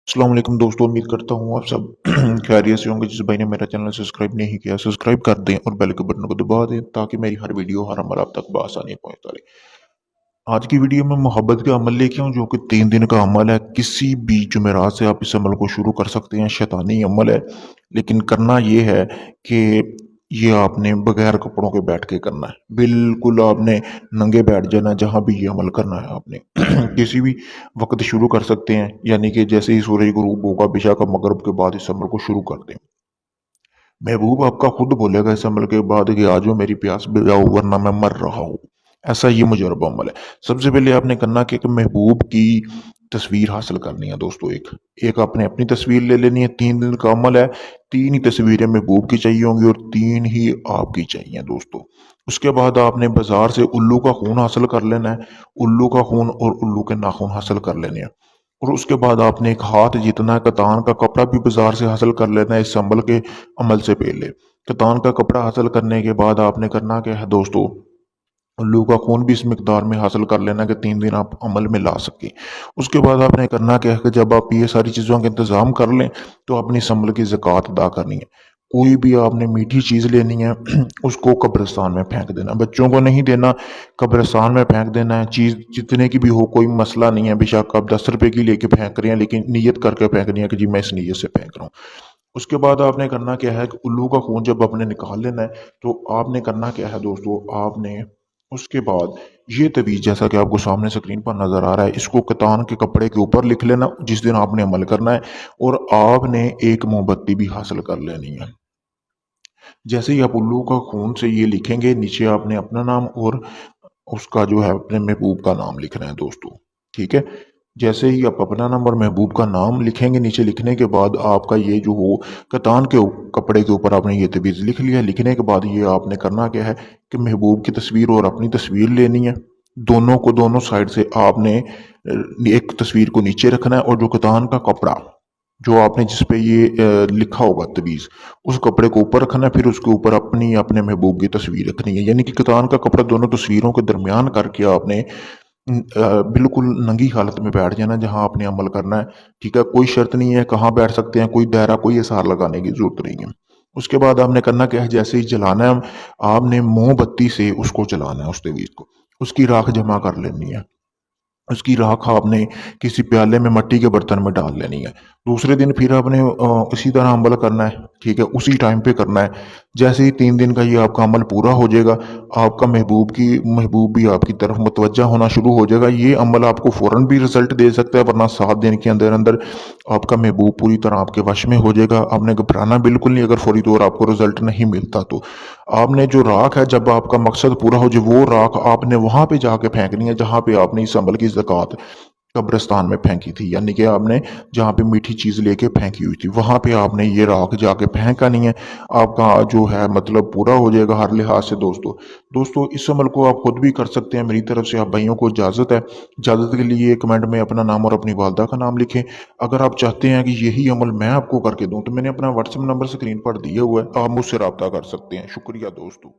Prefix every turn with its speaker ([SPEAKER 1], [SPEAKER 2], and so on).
[SPEAKER 1] अस्सलाम वालेकुम दोस्तों, उम्मीद करता हूँ आप सब खैरियत से होंगे। जिस भाई ने मेरा चैनल सब्सक्राइब नहीं किया, सब्सक्राइब कर दें और बेल के बटन को दबा दें ताकि मेरी हर वीडियो हर अमल आप तक बआसानी पहुंचता रहे। आज की वीडियो में मोहब्बत का अमल लेके आऊँ जो कि 3 दिन का अमल है। किसी भी जुमेरात से आप इस अमल को शुरू कर सकते हैं। शैतानी अमल है, लेकिन करना ये है कि ये आपने बगैर कपड़ों के बैठ के करना है। बिल्कुल आपने नंगे बैठ जाना है जहाँ भी ये अमल करना है आपने। किसी भी वक्त शुरू कर सकते हैं, यानी कि जैसे ही सूरज गुरूब होगा बेशक आप मगरिब के बाद इस अमल को शुरू कर दें। महबूब आपका खुद बोलेगा इस अमल के बाद कि आज मेरी प्यास बुझाओ वरना मैं मर रहा हूँ। ऐसा ये मुजरबा अमल है। सबसे पहले आपने करना कि एक महबूब की तस्वीर हासिल करनी है दोस्तों। एक एक आपने अपनी तस्वीर ले लेनी है। 3 दिन का अमल है। 3 ही तस्वीरें महबूब की चाहिए होंगी और 3 ही आपकी चाहिए दोस्तों। उसके बाद आपने बाजार से उल्लू का खून हासिल कर लेना है। उल्लू का खून और उल्लू के नाखून हासिल कर लेने हैं। और उसके बाद आपने एक हाथ जितना कतान का कपड़ा भी बाजार से हासिल कर लेना है इस अमल के अमल से पहले। कतान का कपड़ा हासिल करने के बाद आपने करना क्या है दोस्तों, उल्लू का खून भी इस मिकदार में हासिल कर लेना कि 3 दिन आप अमल में ला सकें। उसके बाद आपने करना क्या है कि जब आप ये सारी चीज़ों का इंतज़ाम कर लें तो अपनी इस अमल की ज़कात अदा करनी है। कोई भी आपने मीठी चीज़ लेनी है उसको कब्रिस्तान में फेंक देना। बच्चों को नहीं देना, कब्रिस्तान में फेंक देना है। चीज़ जितने की भी हो कोई मसला नहीं है। बेशक आप 10 रुपए की लेके फेंक रहे हैं, लेकिन नीयत करके फेंकनी है कि जी मैं इस नीयत से फेंक रहा हूँ। उसके बाद आपने करना क्या है कि उल्लू का खून जब आपने निकाल लेना है तो आपने करना क्या है दोस्तों, आपने उसके बाद ये तवीज़ जैसा कि आपको सामने स्क्रीन पर नज़र आ रहा है, इसको कतान के कपड़े के ऊपर लिख लेना जिस दिन आपने अमल करना है। और आपने एक मोमबत्ती भी हासिल कर लेनी है। जैसे ही आप उल्लू का खून से ये लिखेंगे, नीचे आपने अपना नाम और उसका जो है अपने महबूब का नाम लिखना है दोस्तों। ठीक है। जैसे ही आप अपना नाम और महबूब का नाम लिखेंगे, नीचे लिखने के बाद आपका ये जो हो कतान के कपड़े के ऊपर आपने ये तवीज़ लिख लिया। लिखने के बाद ये आपने करना क्या है कि महबूब की तस्वीर और अपनी तस्वीर लेनी है। दोनों को दोनों साइड से आपने एक तस्वीर को नीचे रखना है और जो कतान का कपड़ा जो आपने जिस पे ये लिखा होगा तवीज़, उस कपड़े को ऊपर रखना है। फिर उसके ऊपर अपनी अपने महबूब की तस्वीर रखनी है, यानी कि कतान का कपड़ा दोनों तस्वीरों के दरमियान करके आपने बिल्कुल नंगी हालत में बैठ जाना जहां आपने अमल करना है। ठीक है, कोई शर्त नहीं है कहाँ बैठ सकते हैं, कोई दायरा कोई हिसार लगाने की जरूरत नहीं है। उसके बाद आपने करना क्या है, जैसे ही जलाना है आपने मोमबत्ती से उसको जलाना है, उस तवीज़ को उसकी राख जमा कर लेनी है। उसकी राख आपने किसी प्याले में मिट्टी के बर्तन में डाल लेनी है। दूसरे दिन फिर आपने इसी तरह अमल करना है। ठीक है, उसी टाइम पे करना है। जैसे ही 3 दिन का ये आपका अमल पूरा हो जाएगा, आपका महबूब भी आपकी तरफ मुतवज्जा होना शुरू हो जाएगा। ये अमल आपको फ़ौरन भी रिजल्ट दे सकता है, वरना 7 दिन के अंदर अंदर आपका महबूब पूरी तरह आपके वश में हो जाएगा। आपने घबराना बिल्कुल नहीं अगर फौरी तौर आपको रिजल्ट नहीं मिलता तो। आपने जो राख है, जब आपका मकसद पूरा हो जाए वो राख आपने वहां पे जाके फेंकनी है जहां पे आपने इस अमल की ज़कात कब्रिस्तान में फेंकी थी, यानी कि आपने जहाँ पे मीठी चीज़ लेके फेंकी हुई थी वहां पे आपने ये राख जाके फेंका नहीं है। आपका जो है मतलब पूरा हो जाएगा हर लिहाज से दोस्तों इस अमल को आप खुद भी कर सकते हैं। मेरी तरफ से आप भाइयों को इजाज़त है। इजाज़त के लिए कमेंट में अपना नाम और अपनी वालदा का नाम लिखें। अगर आप चाहते हैं कि यही अमल मैं आपको करके दूं तो मैंने अपना व्हाट्सएप नंबर स्क्रीन पर दिया हुआ है, आप मुझसे रब्ता कर सकते हैं। शुक्रिया दोस्तों।